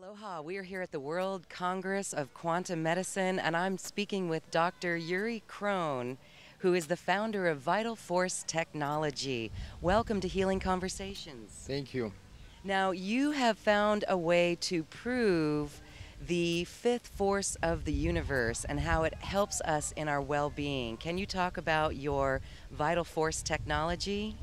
Aloha, we are here at the World Congress of Quantum Medicine, and I'm speaking with Dr. Yury Kronn, who is the founder of Vital Force Technology. Welcome to Healing Conversations. Thank you. Now, you have found a way to prove the fifth force of the universe and how it helps us in our well-being. Can you talk about your Vital Force Technology?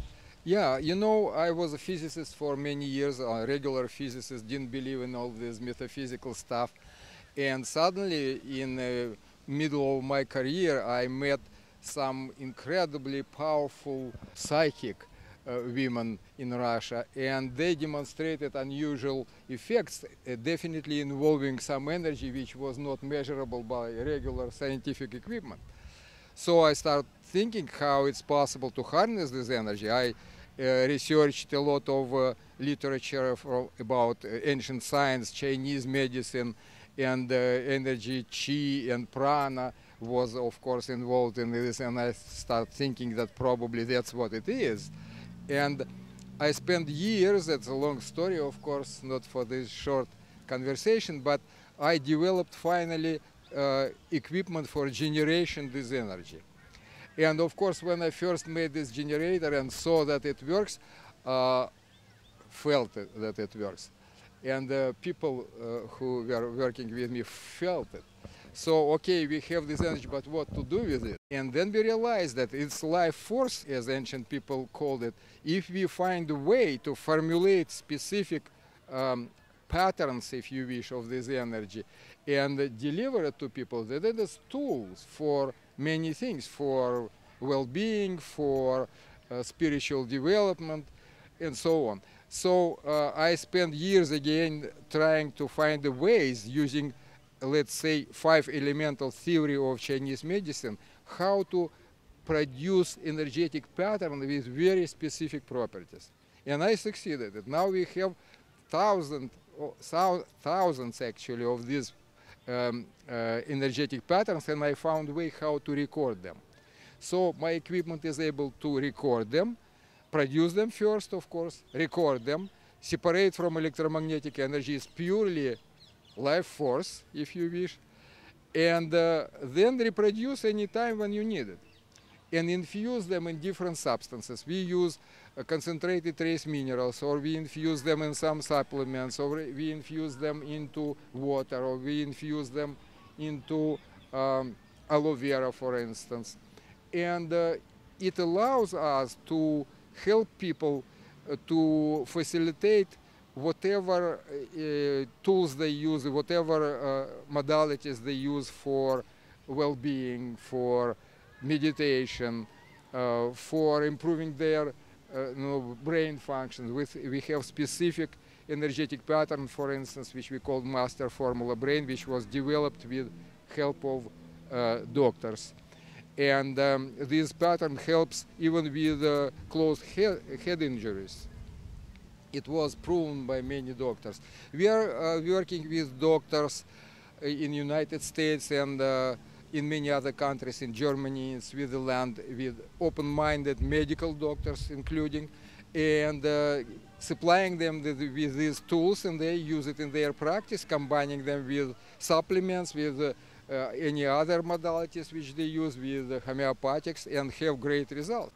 Yeah, I was a physicist for many years, a regular physicist, didn't believe in all this metaphysical stuff. And suddenly, in the middle of my career, I met some incredibly powerful psychic women in Russia, and they demonstrated unusual effects, definitely involving some energy which was not measurable by regular scientific equipment. So I started thinking how it's possible to harness this energy. I researched a lot of literature about ancient science, Chinese medicine, and energy, chi and prana was of course involved in this, and I started thinking that probably that's what it is. And I spent years, that's a long story of course, not for this short conversation, but I developed finally equipment for generation this energy. And of course, when I first made this generator and saw that it works, felt that it works. And people who were working with me felt it. So, okay, we have this energy, but what to do with it? And then we realized that it's life force, as ancient people called it. If we find a way to formulate specific patterns, if you wish, of this energy and deliver it to people, that it is tools for many things, for well-being, for spiritual development, and so on. So I spent years again trying to find the ways using, let's say, 5 elemental theory of Chinese medicine, how to produce energetic pattern with very specific properties. And I succeeded. Now we have thousands actually of these energetic patterns, and I found a way how to record them. So my equipment is able to record them, produce them first, of course, record them, separate from electromagnetic energy is purely life force, if you wish, and then reproduce anytime when you need it, and infuse them in different substances. We use concentrated trace minerals, or we infuse them in some supplements, or we infuse them into water, or we infuse them into aloe vera, for instance. And it allows us to help people to facilitate whatever tools they use, whatever modalities they use for well-being, for meditation, for improving their brain functions. We have specific energetic pattern, for instance, which we call master formula brain, which was developed with help of doctors. And this pattern helps even with closed head injuries. It was proven by many doctors. We are working with doctors in the United States and in many other countries, in Germany, in Switzerland, with open-minded medical doctors including, and supplying them with these tools, and they use it in their practice, combining them with supplements, with any other modalities which they use, with homeopathics, and have great results.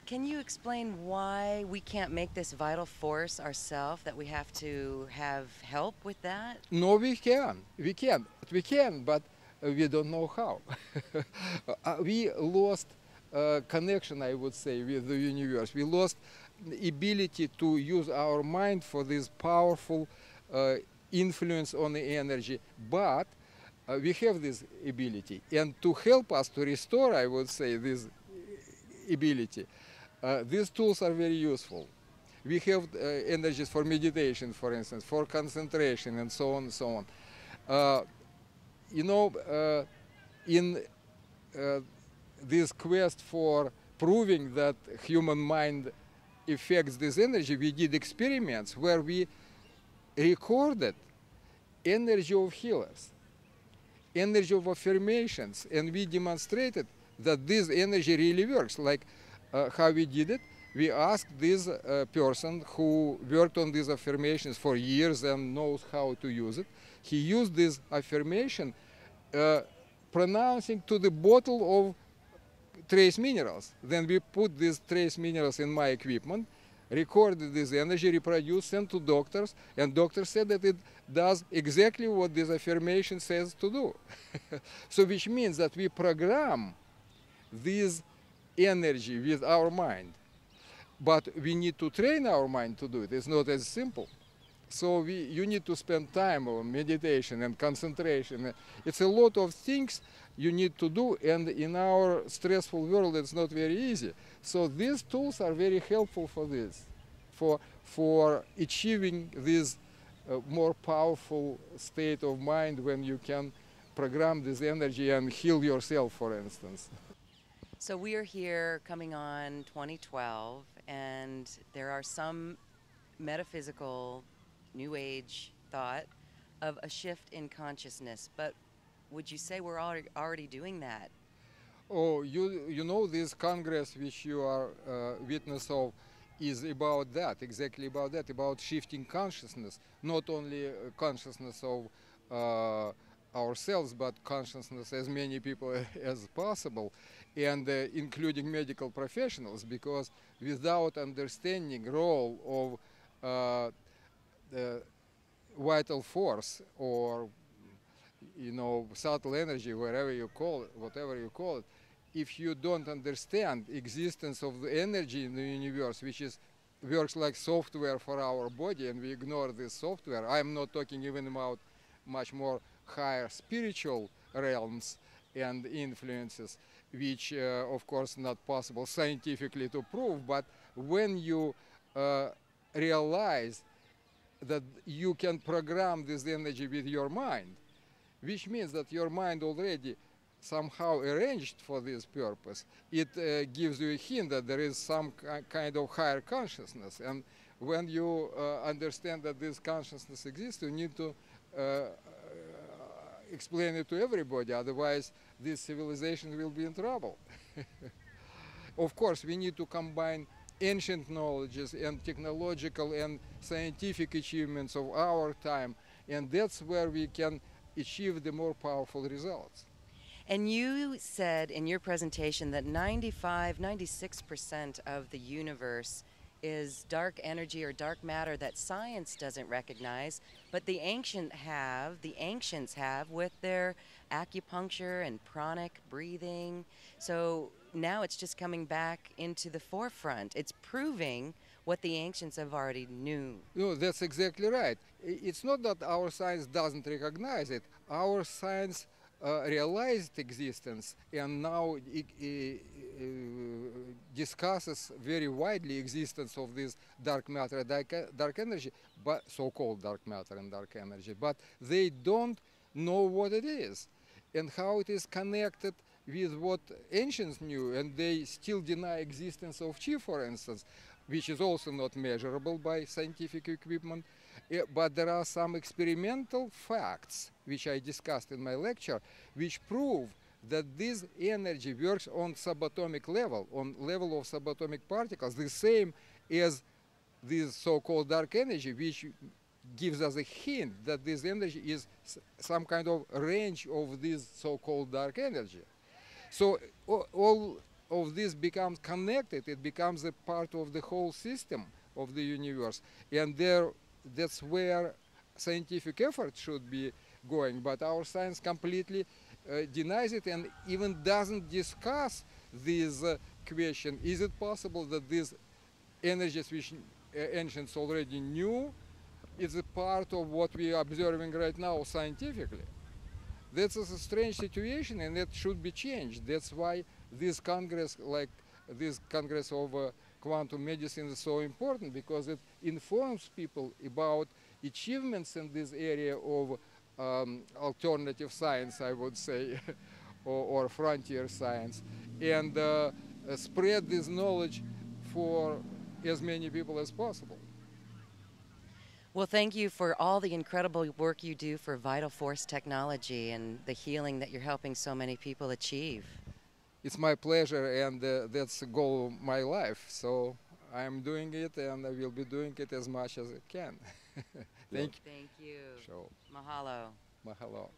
Can you explain why we can't make this vital force ourselves, that we have to have help with that? No, we can, but we don't know how. We lost connection, I would say, with the universe. We lost the ability to use our mind for this powerful influence on the energy, but we have this ability. And to help us to restore, I would say, this ability, these tools are very useful. We have energies for meditation, for instance, for concentration, and so on and so on. In this quest for proving that human mind affects this energy, we did experiments where we recorded energy of healers, energy of affirmations, and we demonstrated that this energy really works. Like how we did it, We asked this person who worked on these affirmations for years and knows how to use it. He used this affirmation uh, pronouncing to the bottle of trace minerals. Then we put these trace minerals in my equipment, recorded this energy, reproduced, sent to doctors, and doctors said that it does exactly what this affirmation says to do. So which means that we program this energy with our mind. But we need to train our mind to do it. It's not as simple. So you need to spend time on meditation and concentration. It's a lot of things you need to do, and in our stressful world, it's not very easy. So these tools are very helpful for this, for achieving this more powerful state of mind when you can program this energy and heal yourself, for instance. So we are here coming on 2012, and there are some metaphysical New Age thought of a shift in consciousness. But would you say we're already doing that? Oh, you know this Congress which you are witness of is about that, exactly about that, about shifting consciousness, not only consciousness of ourselves, but consciousness as many people as possible, and including medical professionals, because without understanding role of the vital force or subtle energy, wherever you call it, whatever you call it, if you don't understand existence of the energy in the universe, which works like software for our body, and we ignore this software. I'm not talking even about much more higher spiritual realms and influences, which of course not possible scientifically to prove, but when you realize that you can program this energy with your mind, which means that your mind already somehow arranged for this purpose. It gives you a hint that there is some kind of higher consciousness. And when you understand that this consciousness exists, you need to explain it to everybody. Otherwise, this civilization will be in trouble. Of course, we need to combine ancient knowledges and technological and scientific achievements of our time. And that's where we can achieve the more powerful results. And you said in your presentation that 96% of the universe is dark energy or dark matter that science doesn't recognize, but the ancients have with their acupuncture and pranic breathing. So now it's just coming back into the forefront. It's proving what the ancients have already knew. No, that's exactly right. It's not that our science doesn't recognize it. Our science realized existence and now discusses very widely existence of this dark matter, dark energy, but so-called dark matter and dark energy. But they don't know what it is and how it is connected with what ancients knew, and they still deny existence of chi, for instance, which is also not measurable by scientific equipment. But there are some experimental facts, which I discussed in my lecture, which prove that this energy works on subatomic level, on level of subatomic particles, the same as this so-called dark energy, which gives us a hint that this energy is some kind of range of this so-called dark energy. So all of this becomes connected. It becomes a part of the whole system of the universe. And that's where scientific effort should be going. But our science completely denies it and even doesn't discuss this question. Is it possible that these energies which ancients already knew is a part of what we are observing right now scientifically? That's a strange situation, and that should be changed. That's why this Congress, like this Congress of quantum medicine, is so important, because it informs people about achievements in this area of alternative science, I would say, or frontier science, and spread this knowledge for as many people as possible. Well, thank you for all the incredible work you do for Vital Force Technology and the healing that you're helping so many people achieve. It's my pleasure, and that's the goal of my life. So I am doing it, and I will be doing it as much as I can. Thank you. Thank you. So, Mahalo. mahalo.